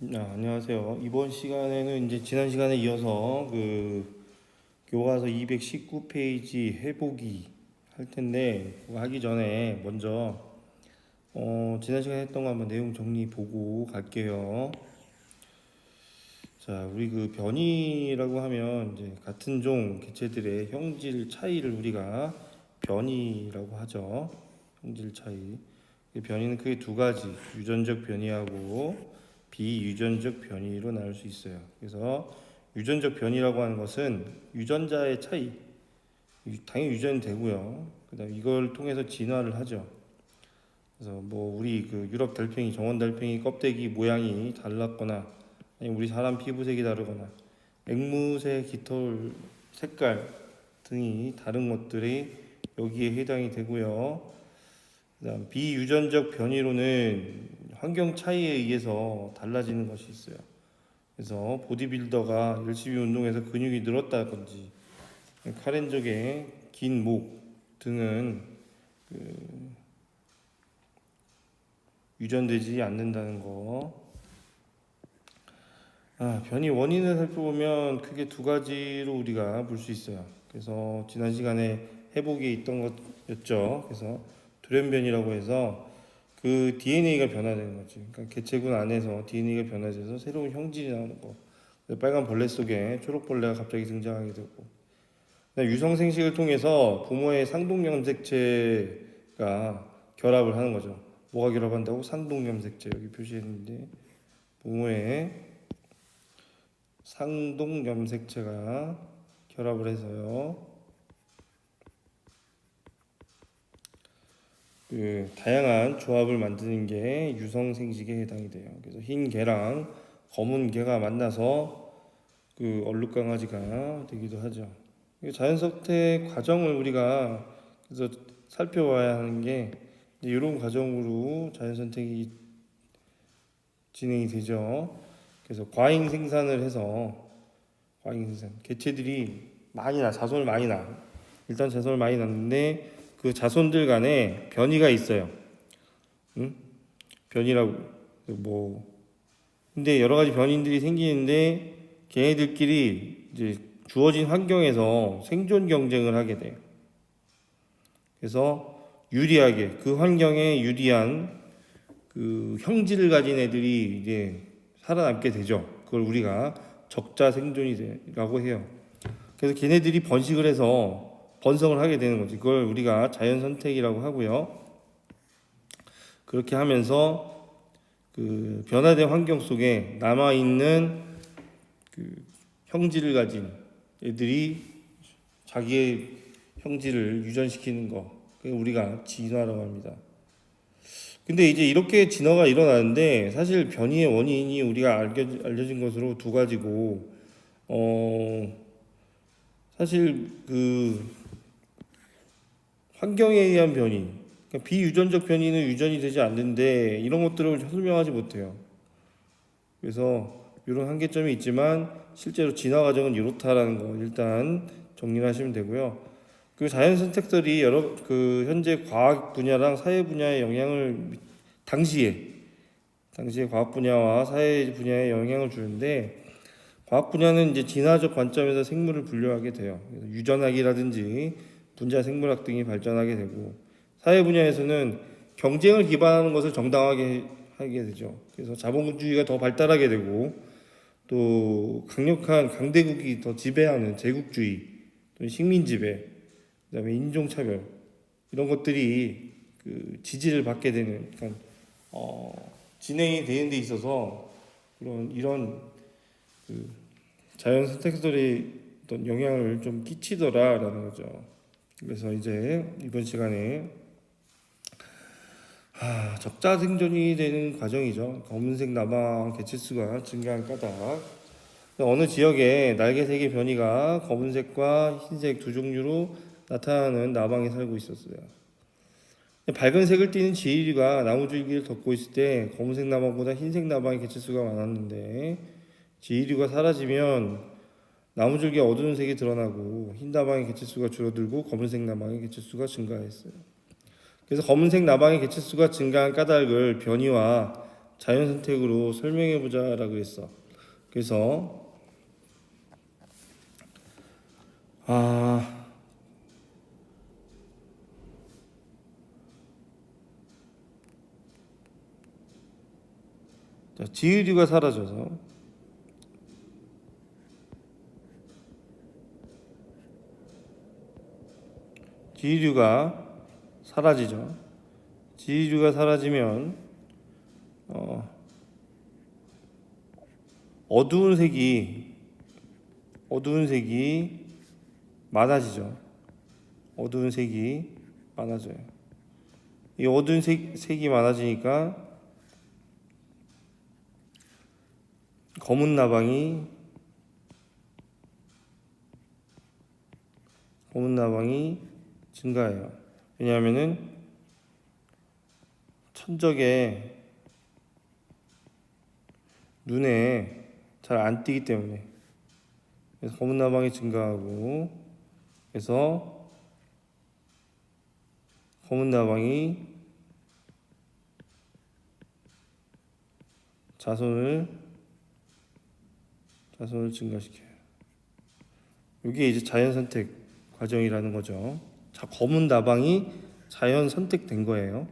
안녕하세요. 이번 시간에는 이제 지난 시간에 이어서 교과서 219페이지 해보기 할 텐데, 그거 하기 전에 먼저 지난 시간에 했던 거 한번 내용 정리 보고 갈게요. 자, 우리 그 변이라고 하면 이제 같은 종 개체들의 형질 차이를 우리가 변이라고 하죠. 형질 차이. 이 변이는 크게 두 가지, 유전적 변이하고 비유전적 변이로 나눌 수 있어요. 그래서 유전적 변이라고 하는 것은 유전자의 차이, 당연히 유전이 되고요. 그다음 이걸 통해서 진화를 하죠. 그래서 뭐 우리 그 유럽 달팽이, 정원 달팽이 껍데기 모양이 달랐거나, 아니 우리 사람 피부색이 다르거나, 앵무새 깃털 색깔 등이 다른 것들이 여기에 해당이 되고요. 그다음 비유전적 변이로는 환경 차이에 의해서 달라지는 것이 있어요. 그래서 보디빌더가 열심히 운동해서 근육이 늘었다든지, 카렌족의 긴 목 등은 유전되지 않는다는 거. 변이 원인을 살펴보면 크게 두 가지로 우리가 볼 수 있어요. 그래서 지난 시간에 해보기에 있던 것였죠. 그래서 돌연변이라고 해서 그 DNA가 변화되는 거지. 그러니까 개체군 안에서 DNA가 변화돼서 새로운 형질이 나오는 거. 빨간 벌레 속에 초록 벌레가 갑자기 등장하게 되고, 유성 생식을 통해서 부모의 상동염색체가 결합을 하는 거죠. 뭐가 결합한다고? 상동염색체, 여기 표시했는데 부모의 상동염색체가 결합을 해서요. 다양한 조합을 만드는 게 유성 생식에 해당이 돼요. 그래서 흰 개랑 검은 개가 만나서 얼룩 강아지가 되기도 하죠. 자연 선택 과정을 우리가 그래서 살펴봐야 하는 게 이런 과정으로 자연 선택이 진행이 되죠. 그래서 과잉 생산을 해서, 과잉 생산, 개체들이 자손을 많이 낳아. 일단 자손을 많이 낳는데 그 자손들 간에 변이가 있어요. 응? 변이라고 뭐 근데 여러 가지 변인들이 생기는데 걔네들끼리 이제 주어진 환경에서 생존 경쟁을 하게 돼요. 그래서 유리하게 그 환경에 유리한 그 형질을 가진 애들이 이제 살아남게 되죠. 그걸 우리가 적자 생존이라고 해요. 그래서 걔네들이 번식을 해서 번성을 하게 되는 거지. 그걸 우리가 자연 선택이라고 하고요. 그렇게 하면서 그 변화된 환경 속에 남아 있는 그 형질을 가진 애들이 자기의 형질을 유전시키는 거, 그게 우리가 진화라고 합니다. 근데 이제 이렇게 진화가 일어나는데 사실 변이의 원인이 우리가 알려진 것으로 두 가지고, 사실 그 환경에 의한 변이, 그러니까 비유전적 변이는 유전이 되지 않는데 이런 것들을 설명하지 못해요. 그래서 이런 한계점이 있지만 실제로 진화 과정은 이렇다라는 거 일단 정리를 하시면 되고요. 그 자연 선택들이 여러 현재 과학 분야랑 사회 분야에 영향을 당시에 과학 분야와 사회 분야에 영향을 주는데, 과학 분야는 이제 진화적 관점에서 생물을 분류하게 돼요. 그래서 유전학이라든지 분자 생물학 등이 발전하게 되고, 사회 분야에서는 경쟁을 기반하는 것을 정당하게 하게 되죠. 그래서 자본주의가 더 발달하게 되고, 또 강력한 강대국이 더 지배하는 제국주의, 또 식민 지배, 그다음에 인종차별, 이런 것들이 그 지지를 받게 되는, 그러니까 진행이 되는 데 있어서 이런 그 자연 선택들이 어떤 영향을 좀 끼치더라라는 거죠. 그래서 이제 이번 시간에 적자 생존이 되는 과정이죠. 검은색 나방 개체수가 증가한 까닭. 어느 지역에 날개색의 변이가 검은색과 흰색 두 종류로 나타나는 나방이 살고 있었어요. 밝은 색을 띠는 지이류가 나무줄기를 덮고 있을 때 검은색 나방보다 흰색 나방의 개체수가 많았는데, 지이류가 사라지면 나무줄기가 어두운 색이 드러나고 흰 나방의 개체수가 줄어들고 검은색 나방의 개체수가 증가했어요. 그래서 검은색 나방의 개체수가 증가한 까닭을 변이와 자연 선택으로 설명해 보자라고 했어. 그래서 자, 지의류가 사라져서 지의류가 사라지죠. 지의류가 사라지면 어두운 색이 많아지죠. 어두운 색이 많아져요. 이 어두운 색이 많아지니까 검은 나방이 증가해요. 왜냐하면은 천적에 눈에 잘 안 띄기 때문에. 그래서 검은 나방이 증가하고, 그래서 검은 나방이 자손을 증가시켜요. 이게 이제 자연 선택 과정이라는 거죠. 자, 검은 나방이 자연 선택된 거예요.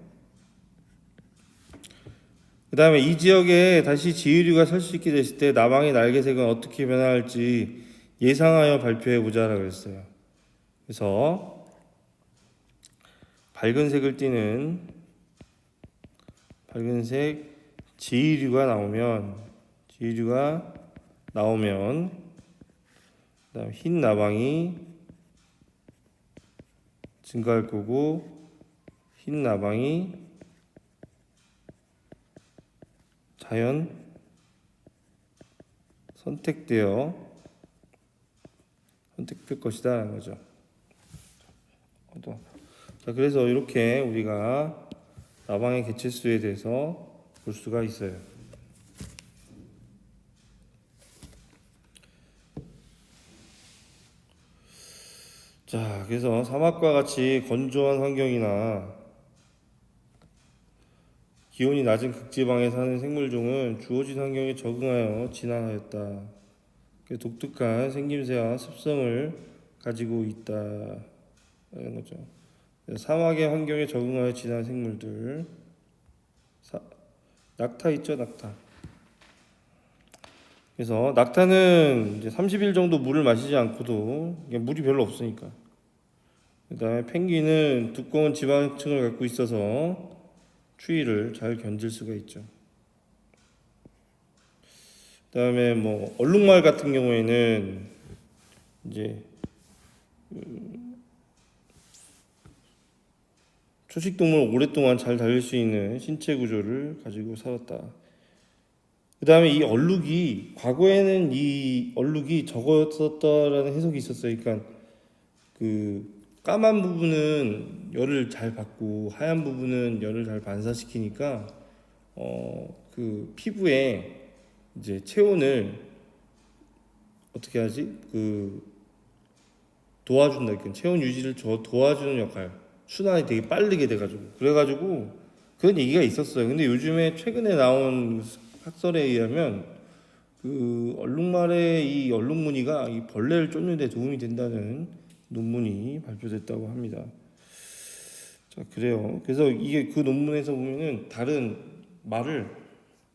그 다음에 이 지역에 다시 지의류가 살 수 있게 됐을 때 나방의 날개색은 어떻게 변화할지 예상하여 발표해 보자라고 했어요. 그래서 밝은색 지의류가 나오면 그다음에 흰 나방이 증가할 거고, 흰 나방이 자연 선택될 것이다 라는 거죠. 자, 그래서 이렇게 우리가 나방의 개체수에 대해서 볼 수가 있어요. 자, 그래서 사막과 같이 건조한 환경이나 기온이 낮은 극지방에 사는 생물종은 주어진 환경에 적응하여 진화하였다. 독특한 생김새와 습성을 가지고 있다는 거죠. 사막의 환경에 적응하여 진화한 생물들. 낙타 있죠, 낙타. 그래서 낙타는 이제 30일 정도 물을 마시지 않고도, 물이 별로 없으니까. 그 다음에 펭귄은 두꺼운 지방층을 갖고 있어서 추위를 잘 견딜 수가 있죠. 그 다음에 뭐 얼룩말 같은 경우에는 이제 초식동물 오랫동안 잘 달릴 수 있는 신체 구조를 가지고 살았다. 그 다음에 이 얼룩이, 과거에는 이 얼룩이 적었었다라는 해석이 있었어요. 그러니까 그 까만 부분은 열을 잘 받고 하얀 부분은 열을 잘 반사시키니까 그 피부에 이제 체온을 어떻게 하지? 그 도와준다. 그러니까 체온 유지를 도와주는 역할. 순환이 되게 빠르게 돼가지고, 그래가지고 그런 얘기가 있었어요. 근데 요즘에 최근에 나온 학설에 의하면 그 얼룩말의 이 얼룩무늬가 이 벌레를 쫓는 데 도움이 된다는 논문이 발표됐다고 합니다. 자, 그래요. 그래서 이게 그 논문에서 보면은 다른 말을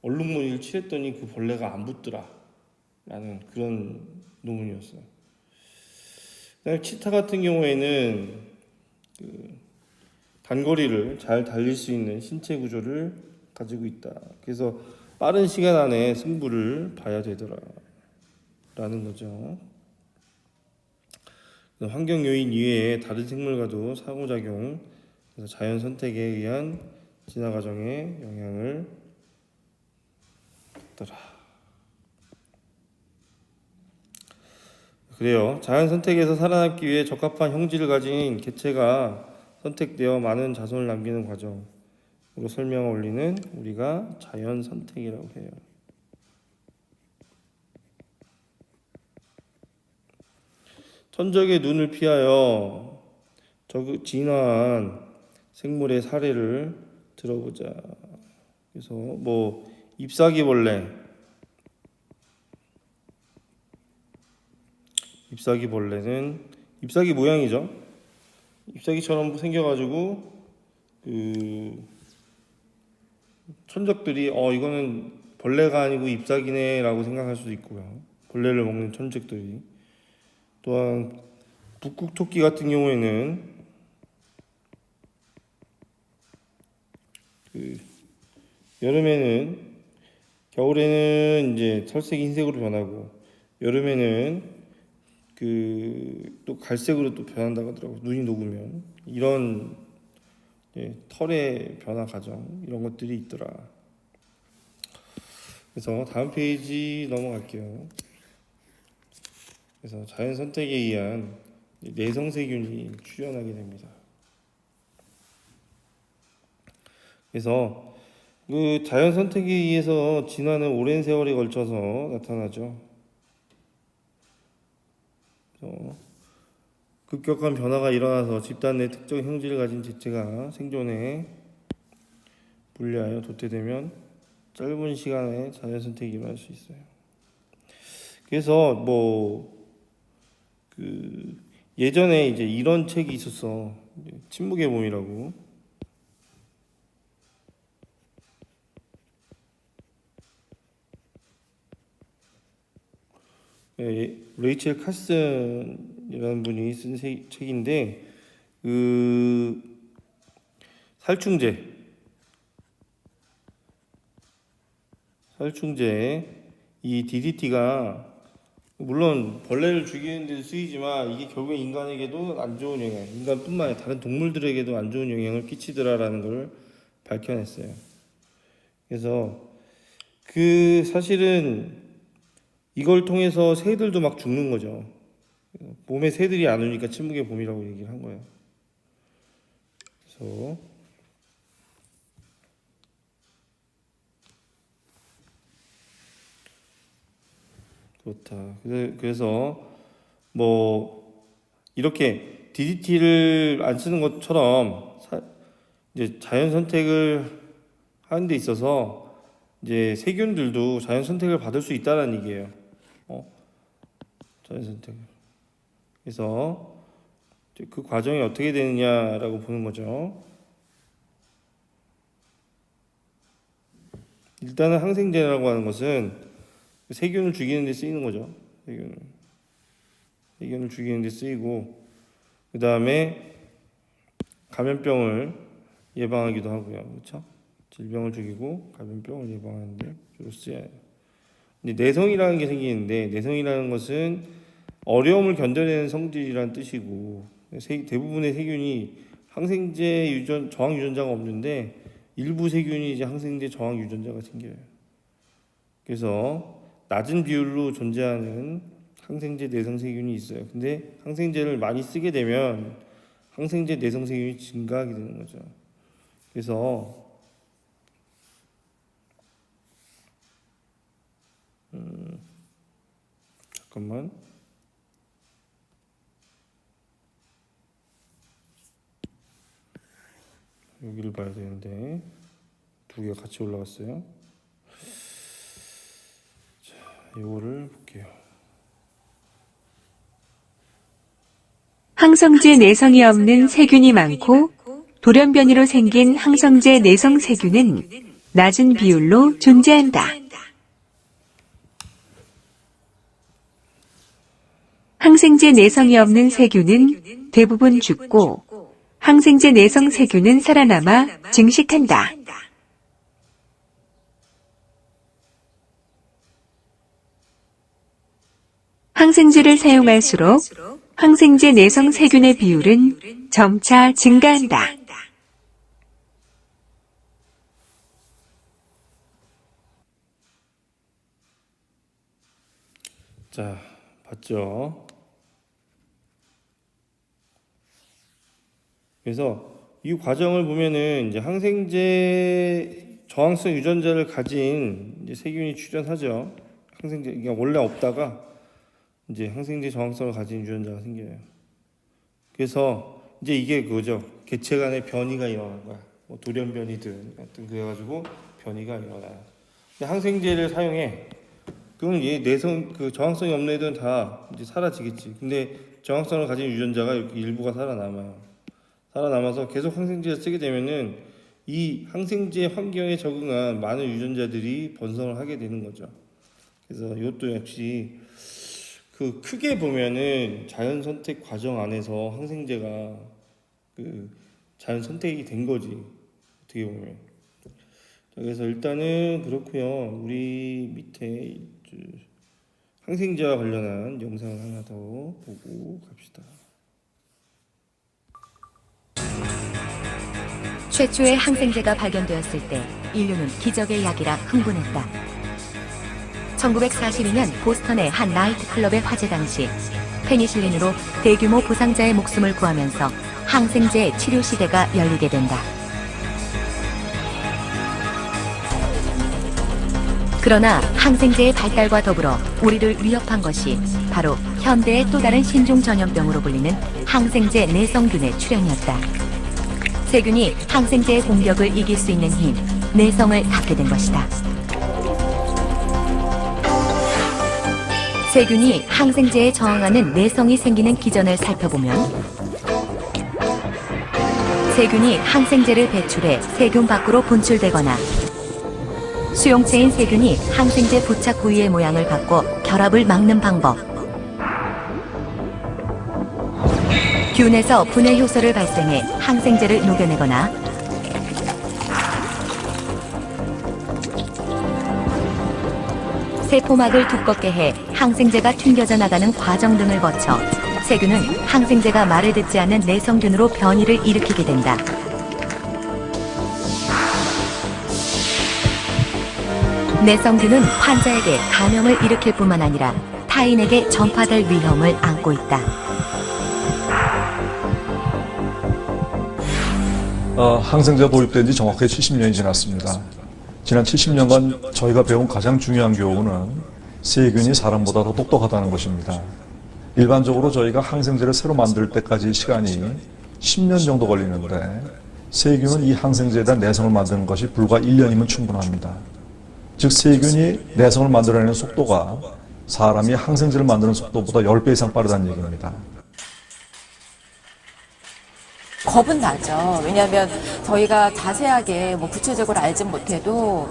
얼룩무늬를 칠했더니 그 벌레가 안 붙더라 라는 그런 논문이었어요. 그다음에 치타 같은 경우에는 그 단거리를 잘 달릴 수 있는 신체 구조를 가지고 있다. 그래서 빠른 시간 안에 승부를 봐야 되더라 라는 거죠. 환경 요인 이외에 다른 생물과도 상호작용, 그래서 자연 선택에 의한 진화 과정에 영향을 받더라. 그래요. 자연 선택에서 살아남기 위해 적합한 형질을 가진 개체가 선택되어 많은 자손을 남기는 과정으로 설명을 올리는 우리가 자연 선택이라고 해요. 천적의 눈을 피하여 진화한 생물의 사례를 들어보자. 그래서 뭐 잎사귀벌레. 잎사귀벌레는 잎사귀 모양이죠. 잎사귀처럼 생겨가지고 그 천적들이 이거는 벌레가 아니고 잎사귀네라고 생각할 수도 있고요. 벌레를 먹는 천적들이. 또한 북극토끼 같은 경우에는 그 여름에는 겨울에는 이제 털색이 흰색으로 변하고 여름에는 그 또 갈색으로 또 변한다고 하더라고요. 눈이 녹으면 이런 털의 변화 과정 이런 것들이 있더라. 그래서 다음 페이지 넘어갈게요. 그래서 자연 선택에 의한 내성세균이 출현하게 됩니다. 그래서 그 자연 선택에 의해서 진화는 오랜 세월에 걸쳐서 나타나죠. 급격한 변화가 일어나서 집단 내 특정 형질을 가진 개체가 생존에 불리하여 도태되면 짧은 시간에 자연 선택이 일어날 수 있어요. 그래서 그 예전에 이제 이런 책이 있었어. 침묵의 봄이라고. 레이첼 카슨이라는 분이 쓴 책인데 그 살충제 이 DDT가 물론 벌레를 죽이는 데 쓰이지만 이게 결국에 인간에게도 안 좋은 영향, 인간뿐만 아니라 다른 동물들에게도 안 좋은 영향을 끼치더라라는 걸 밝혀냈어요. 그래서 그 사실은 이걸 통해서 새들도 막 죽는 거죠. 봄에 새들이 안 오니까 침묵의 봄이라고 얘기를 한 거예요. 그래서 그렇다. 그래서 이렇게 DDT를 안 쓰는 것처럼 이제 자연 선택을 하는 데 있어서 이제 세균들도 자연 선택을 받을 수 있다는 얘기예요. 자연 선택을. 그래서 그 과정이 어떻게 되느냐라고 보는 거죠. 일단은 항생제라고 하는 것은 세균을 죽이는 데 쓰이는 거죠. 세균을 죽이는 데 쓰이고 그 다음에 감염병을 예방하기도 하고요. 그렇죠? 질병을 죽이고 감염병을 예방하는데 주로 쓰여요. 근데 내성이라는 게 생기는데 내성이라는 것은 어려움을 견뎌내는 성질이라는 뜻이고 대부분의 세균이 항생제 저항 유전자가 없는데 일부 세균이 이제 항생제 저항 유전자가 생겨요. 그래서 낮은 비율로 존재하는 항생제 내성 세균이 있어요. 근데 항생제를 많이 쓰게 되면 항생제 내성 세균이 증가하게 되는 거죠. 그래서 잠깐만. 여기를 봐야 되는데 두 개가 같이 올라갔어요. 자, 이거를 볼게요. 항성제 내성이 없는 세균이 많고 돌연변이로 생긴 항성제 내성 세균은 낮은 비율로 존재한다. 항생제 내성이 없는 세균은 대부분 죽고 항생제 내성 세균은 살아남아 증식한다. 항생제를 사용할수록 항생제 내성 세균의 비율은 점차 증가한다. 자, 봤죠? 그래서 이 과정을 보면은 이제 항생제 저항성 유전자를 가진 이제 세균이 출현하죠. 항생제 그러니까 원래 없다가 이제 항생제 저항성을 가진 유전자가 생겨요. 그래서 이제 이게 그거죠. 개체 간의 변이가 일어나는 거야. 돌연변이든 하여튼 그래가지고 변이가 일어나요. 항생제를 사용해. 그럼 얘 내성 그 저항성이 없는 애들은 다 이제 사라지겠지. 근데 저항성을 가진 유전자가 이렇게 일부가 살아남아요. 살아남아서 계속 항생제를 쓰게 되면은 이 항생제 환경에 적응한 많은 유전자들이 번성을 하게 되는 거죠. 그래서 이것도 역시 그 크게 보면은 자연 선택 과정 안에서 항생제가 그 자연 선택이 된 거지. 어떻게 보면. 자, 그래서 일단은 그렇고요. 우리 밑에 항생제와 관련한 영상을 하나 더 보고 갑시다. 최초의 항생제가 발견되었을 때 인류는 기적의 약이라 흥분했다. 1942년 보스턴의 한 나이트클럽의 화재 당시 페니실린으로 대규모 부상자의 목숨을 구하면서 항생제 치료 시대가 열리게 된다. 그러나 항생제의 발달과 더불어 우리를 위협한 것이 바로 현대의 또 다른 신종 전염병으로 불리는 항생제 내성균의 출현이었다. 세균이 항생제의 공격을 이길 수 있는 힘, 내성을 갖게 된 것이다. 세균이 항생제에 저항하는 내성이 생기는 기전을 살펴보면 세균이 항생제를 배출해 세균 밖으로 분출되거나 수용체인 세균이 항생제 부착 부위의 모양을 갖고 결합을 막는 방법, 균에서 분해 효소를 발생해 항생제를 녹여내거나 세포막을 두껍게 해 항생제가 튕겨져 나가는 과정 등을 거쳐 세균은 항생제가 말을 듣지 않는 내성균으로 변이를 일으키게 된다. 내성균은 환자에게 감염을 일으킬 뿐만 아니라 타인에게 전파될 위험을 안고 있다. 항생제가 도입된 지 정확하게 70년이 지났습니다. 지난 70년간 저희가 배운 가장 중요한 교훈은 세균이 사람보다 더 똑똑하다는 것입니다. 일반적으로 저희가 항생제를 새로 만들 때까지 시간이 10년 정도 걸리는데 세균은 이 항생제에 대한 내성을 만드는 것이 불과 1년이면 충분합니다. 즉 세균이 내성을 만들어내는 속도가 사람이 항생제를 만드는 속도보다 10배 이상 빠르다는 얘기입니다. 겁은 나죠. 왜냐하면 저희가 자세하게 구체적으로 알진 못해도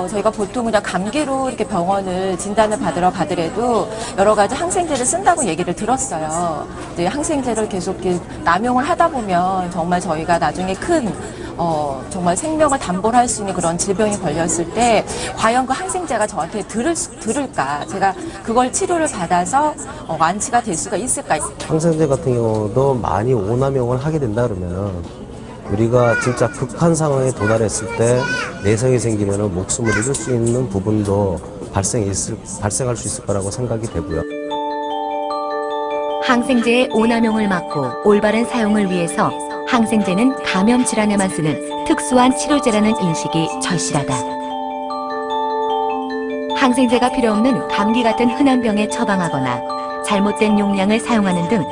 저희가 보통 그냥 감기로 이렇게 병원을 진단을 받으러 가더라도 여러 가지 항생제를 쓴다고 얘기를 들었어요. 이제 항생제를 계속 이렇게 남용을 하다 보면 정말 저희가 나중에 큰 정말 생명을 담보를 할 수 있는 그런 질병이 걸렸을 때 과연 그 항생제가 저한테 들을까? 제가 그걸 치료를 받아서 완치가 될 수가 있을까? 항생제 같은 경우도 많이 오남용을 하게 된다 그러면은 우리가 진짜 극한 상황에 도달했을 때 내성이 생기면은 목숨을 잃을 수 있는 부분도 발생할 수 있을 거라고 생각이 되고요. 항생제의 오남용을 막고 올바른 사용을 위해서 항생제는 감염 질환에만 쓰는 특수한 치료제라는 인식이 절실하다. 항생제가 필요 없는 감기 같은 흔한 병에 처방하거나 잘못된 용량을 사용하는 등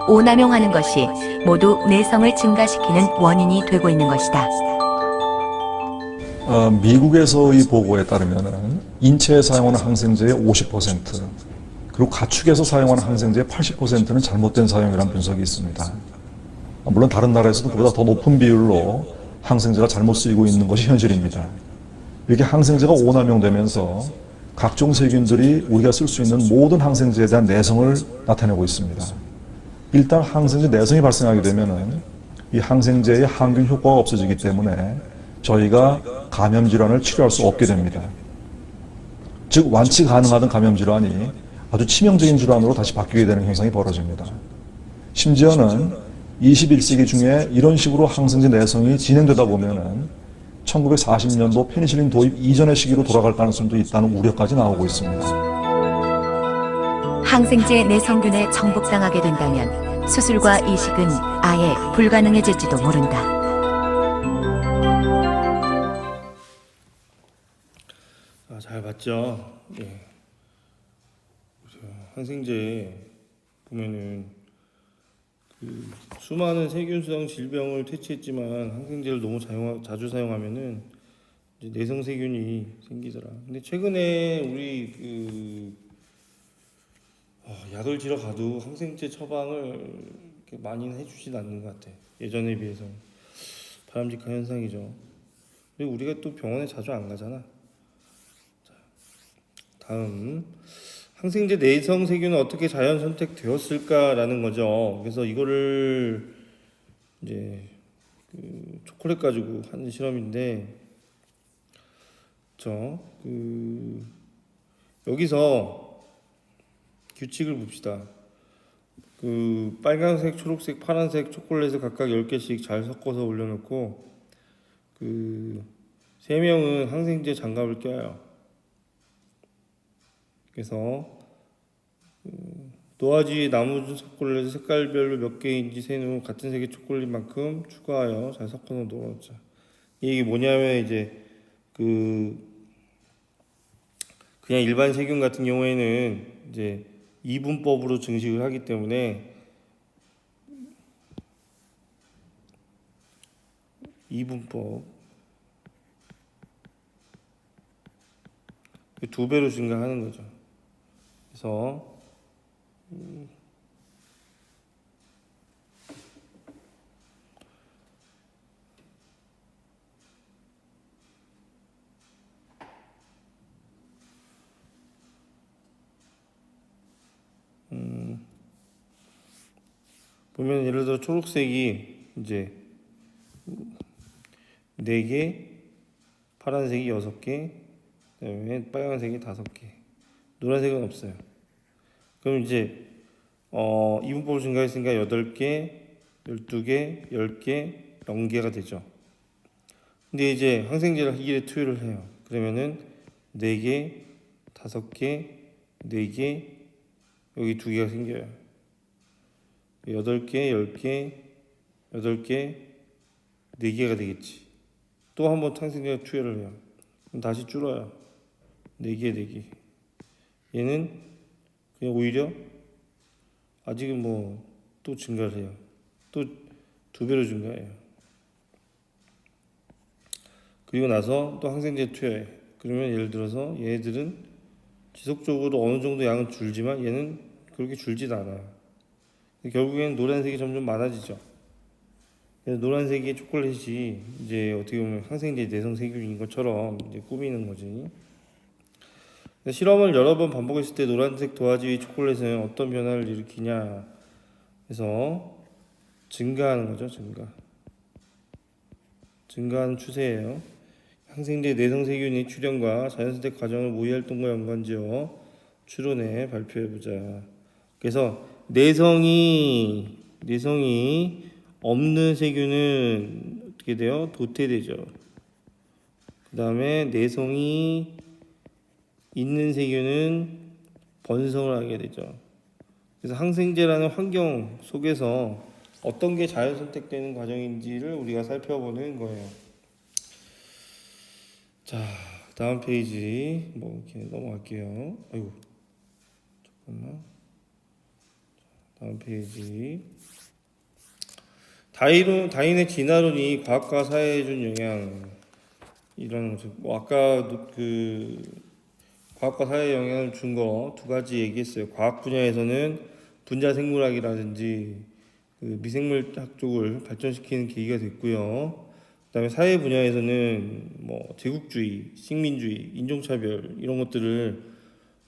오남용하는 것이 모두 내성을 증가시키는 원인이 되고 있는 것이다. 미국에서의 보고에 따르면 인체에 사용하는 항생제의 50%, 그리고 가축에서 사용하는 항생제의 80%는 잘못된 사용이라는 분석이 있습니다. 물론 다른 나라에서도 그보다 더 높은 비율로 항생제가 잘못 쓰이고 있는 것이 현실입니다. 이렇게 항생제가 오남용되면서 각종 세균들이 우리가 쓸 수 있는 모든 항생제에 대한 내성을 나타내고 있습니다. 일단 항생제 내성이 발생하게 되면은 이 항생제의 항균 효과가 없어지기 때문에 저희가 감염 질환을 치료할 수 없게 됩니다. 즉 완치 가능하던 감염 질환이 아주 치명적인 질환으로 다시 바뀌게 되는 현상이 벌어집니다. 심지어는 21세기 중에 이런 식으로 항생제 내성이 진행되다 보면은 1940년도 페니실린 도입 이전의 시기로 돌아갈 가능성도 있다는 우려까지 나오고 있습니다. 항생제 내성균에 정복당하게 된다면 수술과 이식은 아예 불가능해질지도 모른다. 잘 봤죠? 네. 항생제 보면은 수많은 세균성 질병을 퇴치했지만 항생제를 너무 자주 사용하면은 이제 내성세균이 생기더라. 근데 최근에 우리 약을 지러 가도 항생제 처방을 이렇게 많이는 해주진 않는 것 같아. 예전에 비해서 바람직한 현상이죠. 그리고 우리가 또 병원에 자주 안 가잖아. 자, 다음 항생제 내성 세균은 어떻게 자연 선택되었을까라는 거죠. 그래서 이거를 이제 초콜릿 가지고 하는 실험인데, 여기서 규칙을 봅시다. 빨간색, 초록색, 파란색 초콜릿을 각각 10개씩 잘 섞어서 올려놓고 3명은 항생제 장갑을 껴요. 그래서 도화지 나무 초콜릿을 색깔별로 몇 개인지 센 후 같은 색의 초콜릿만큼 추가하여 잘 섞어서 넣어놓자. 이게 뭐냐면 이제 그냥 일반 세균 같은 경우에는 이제 이분법으로 증식을 하기 때문에 이분법 2배로 증가하는 거죠. 그래서 보면 예를 들어 초록색이 이제 4개, 파란색이 6개, 그다음에 빨간색이 5개, 노란색은 없어요. 그럼 이제 이분법을 증가했으니까 8개, 12개, 10개, 0개가 되죠. 근데 이제 항생제를 이에 투여를 해요. 그러면은 4개, 5개, 4개, 여기 2개가 생겨요. 8개, 10개, 8개, 4개가 되겠지. 또 한 번 항생제가 투여를 해요. 그럼 다시 줄어요. 4개, 4개. 얘는 그냥 오히려 아직은 또 증가를 해요. 또 2배로 증가해요. 그리고 나서 또 항생제 투여해. 그러면 예를 들어서 얘들은 지속적으로 어느 정도 양은 줄지만 얘는 그렇게 줄지도 않아요. 결국에는 노란색이 점점 많아지죠. 그래서 노란색의 초콜릿이 이제 어떻게 보면 항생제 내성 세균인 것처럼 이제 꾸미는 거지. 실험을 여러 번 반복했을 때 노란색 도화지 초콜릿은 어떤 변화를 일으키냐 해서 증가하는 거죠. 증가하는 추세예요. 항생제 내성 세균의 출현과 자연선택 과정을 모의 활동과 연관지어 추론해 발표해보자. 그래서 내성이 없는 세균은 어떻게 돼요? 도태되죠. 그 다음에 내성이 있는 세균은 번성을 하게 되죠. 그래서 항생제라는 환경 속에서 어떤 게 자연 선택되는 과정인지를 우리가 살펴보는 거예요. 자, 다음 페이지 이렇게 넘어갈게요. 아이고, 잠깐만. 다음 페이지. 다윈의 진화론이 과학과 사회에 준 영향이라는 거죠. 아까 과학과 사회에 영향을 준 거 2가지 얘기했어요. 과학 분야에서는 분자 생물학이라든지 미생물학 쪽을 발전시키는 계기가 됐고요. 그다음에 사회 분야에서는 제국주의, 식민주의, 인종차별 이런 것들을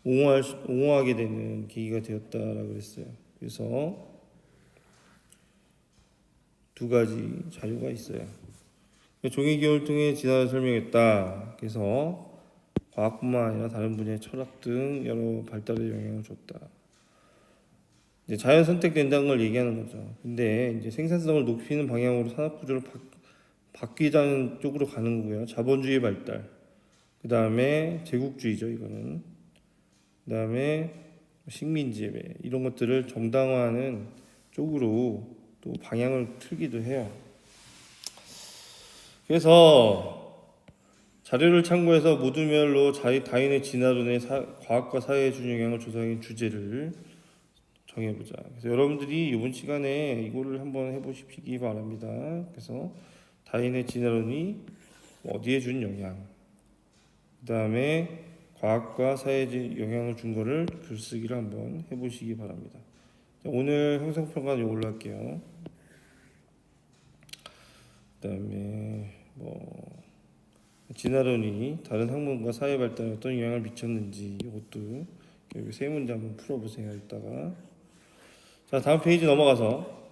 옹호하게 되는 계기가 되었다라고 그랬어요. 그래서 2가지 자료가 있어요. 종이 기호를 통해 진화를 설명했다. 그래서 과학뿐만 아니라 다른 분야의 철학 등 여러 발달에 영향을 줬다. 이제 자연 선택된다는 걸 얘기하는 거죠. 근데 이제 생산성을 높이는 방향으로 산업 구조를 바뀌자는 쪽으로 가는 거고요. 자본주의 발달. 그 다음에 제국주의죠, 이거는. 그 다음에 식민지배 이런 것들을 정당화하는 쪽으로 또 방향을 틀기도 해요. 그래서 자료를 참고해서 모두별로 다윈의 진화론의 과학과 사회에 준 영향을 조사하는 주제를 정해보자. 그래서 여러분들이 이번 시간에 이거를 한번 해보시기 바랍니다. 그래서 다윈의 진화론이 어디에 준 영향, 그 다음에 과학과 사회에 영향을 준 거를 글쓰기를 한번 해보시기 바랍니다. 자, 오늘 형성평가는 이걸로 할게요. 그 다음에 진화론이 다른 학문과 사회 발달에 어떤 영향을 미쳤는지 이것도 여기 세 문제 한번 풀어보세요. 이따가. 자, 다음 페이지 넘어가서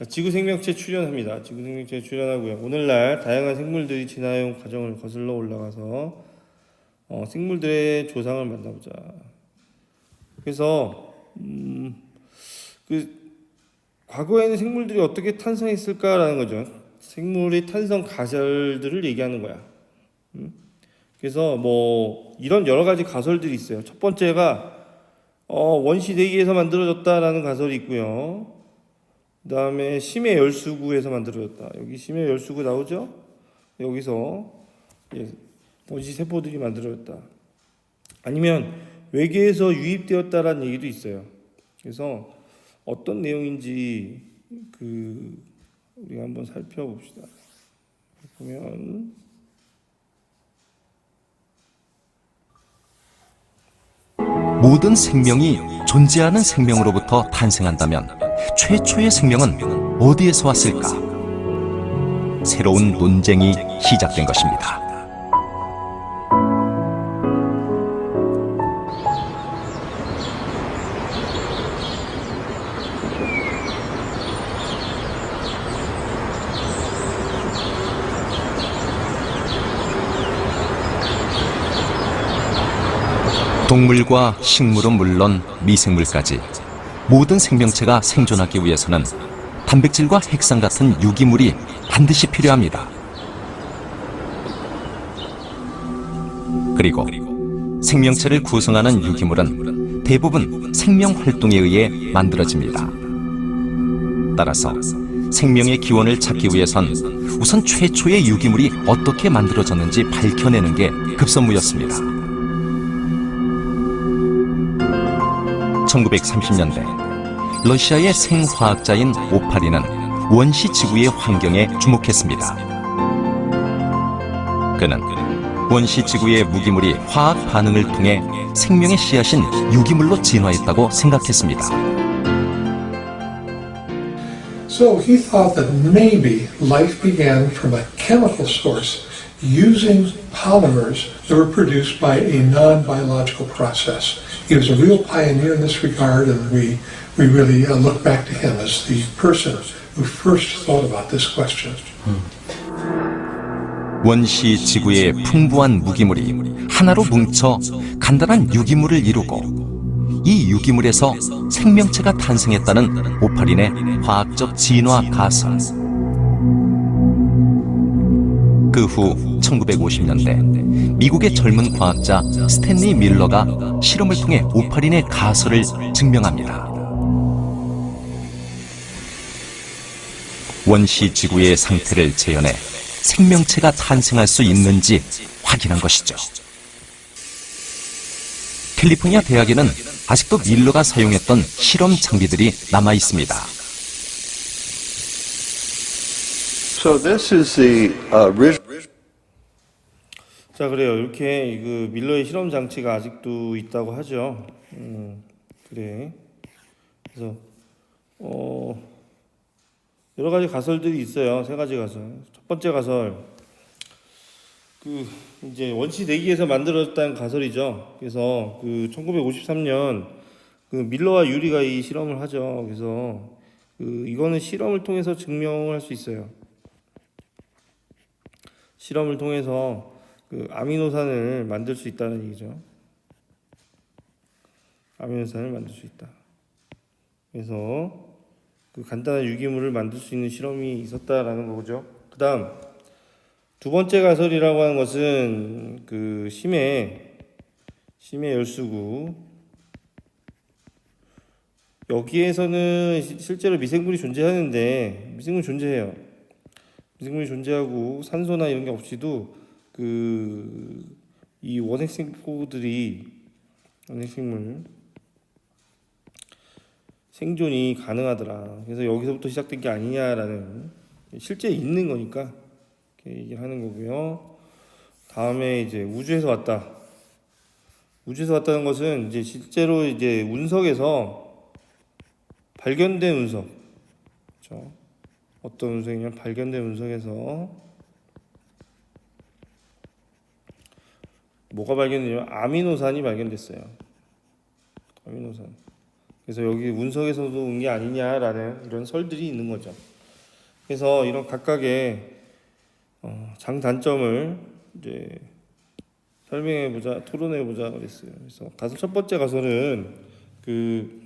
지구 생명체 출현합니다. 지구 생명체 출현하고요. 오늘날 다양한 생물들이 진화해온 과정을 거슬러 올라가서 생물들의 조상을 만나보자. 그래서 과거에는 생물들이 어떻게 탄생했을까라는 거죠. 생물의 탄생 가설들을 얘기하는 거야. 그래서 이런 여러 가지 가설들이 있어요. 첫 번째가 원시 대기에서 만들어졌다라는 가설이 있고요. 그 다음에 심해 열수구에서 만들어졌다. 여기 심해 열수구 나오죠? 여기서 원시 세포들이 만들어졌다. 아니면 외계에서 유입되었다라는 얘기도 있어요. 그래서 어떤 내용인지 우리가 한번 살펴봅시다. 보면 모든 생명이 존재하는 생명으로부터 탄생한다면 최초의 생명은 어디에서 왔을까? 새로운 논쟁이 시작된 것입니다. 동물과 식물은 물론 미생물까지 모든 생명체가 생존하기 위해서는 단백질과 핵산 같은 유기물이 반드시 필요합니다. 그리고 생명체를 구성하는 유기물은 대부분 생명 활동에 의해 만들어집니다. 따라서 생명의 기원을 찾기 위해선 우선 최초의 유기물이 어떻게 만들어졌는지 밝혀내는 게 급선무였습니다. 1930년대 러시아의 생화학자인 오파린은 원시 지구의 환경에 주목했습니다. 그는 원시 지구의 무기물이 화학 반응을 통해 생명의 씨앗인 유기물로 진화했다고 생각했습니다. So he thought that maybe life began from a chemical source using polymers that were produced by a non-biological process. He was a real pioneer in this regard, and we really look back to him as the person who first thought about this question. 원시 지구의 풍부한 무기물이 하나로 뭉쳐 간단한 유기물을 이루고 이 유기물에서 생명체가 탄생했다는 오파린의 화학적 진화 가설. 그 후 1950년대 미국의 젊은 과학자 스탠리 밀러가 실험을 통해 오파린의 가설을 증명합니다. 원시 지구의 상태를 재현해 생명체가 탄생할 수 있는지 확인한 것이죠. 캘리포니아 대학에는 아직도 밀러가 사용했던 실험 장비들이 남아 있습니다. So this is the original. 자, 그래요. 이렇게 밀러의 실험 장치가 아직도 있다고 하죠. 그래. 그래서 여러 가지 가설들이 있어요. 세 가지 가설. 첫 번째 가설, 이제 원시 대기에서 만들어졌다는 가설이죠. 그래서 1953년 밀러와 유리가 이 실험을 하죠. 그래서 이거는 실험을 통해서 증명을 할 수 있어요. 실험을 통해서 아미노산을 만들 수 있다는 얘기죠. 아미노산을 만들 수 있다. 그래서 간단한 유기물을 만들 수 있는 실험이 있었다라는 거죠. 그 다음 두 번째 가설이라고 하는 것은 심해 열수구, 여기에서는 실제로 미생물이 존재하는데 미생물이 존재해요. 미생물이 존재하고 산소나 이런 게 없이도 이 원핵생물들이 원핵생물 생존이 가능하더라. 그래서 여기서부터 시작된 게 아니냐라는, 실제 있는 거니까 이렇게 얘기를 하는 거고요. 다음에 이제 우주에서 왔다. 우주에서 왔다는 것은 이제 실제로 이제 운석에서 발견된 운석, 그렇죠? 어떤 운석이냐면 발견된 운석에서 뭐가 발견되냐면 아미노산이 발견됐어요. 아미노산. 그래서 여기 운석에서도 온 게 아니냐라는 이런 설들이 있는 거죠. 그래서 이런 각각의 장단점을 이제 설명해보자, 토론해보자 그랬어요. 그래서 가설 첫 번째 가설은 그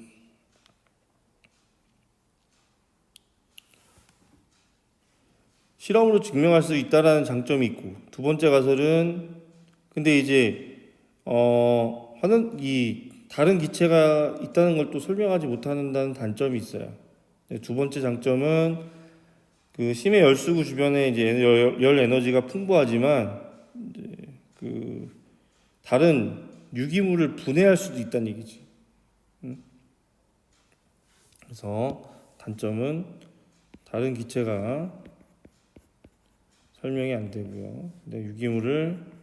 실험으로 증명할 수 있다라는 장점이 있고, 두 번째 가설은 근데 이제 하는 이 다른 기체가 있다는 걸 또 설명하지 못한다는 단점이 있어요. 두 번째 장점은 그 심해 열수구 주변에 이제 열 에너지가 풍부하지만 이제 그 다른 유기물을 분해할 수도 있다는 얘기지. 그래서 단점은 다른 기체가 설명이 안 되고요. 근데 유기물을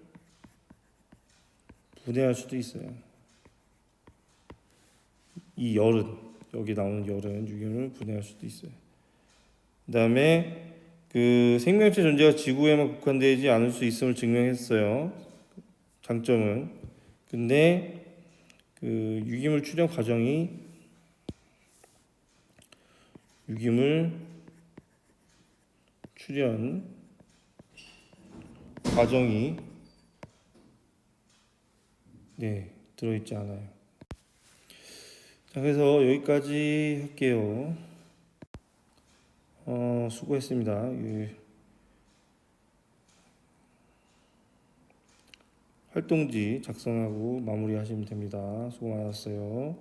분해할 수도 있어요. 이 열은, 여기 나오는 열은 유기물을 분해할 수도 있어요. 그 다음에 그 생명체 존재가 지구에만 국한되지 않을 수 있음을 증명했어요. 장점은. 근데 그 유기물 출현 과정이 유기물 출현 과정이 들어있지 않아요. 자, 그래서 여기까지 할게요. 수고했습니다. 활동지 작성하고 마무리하시면 됩니다. 수고 많았어요.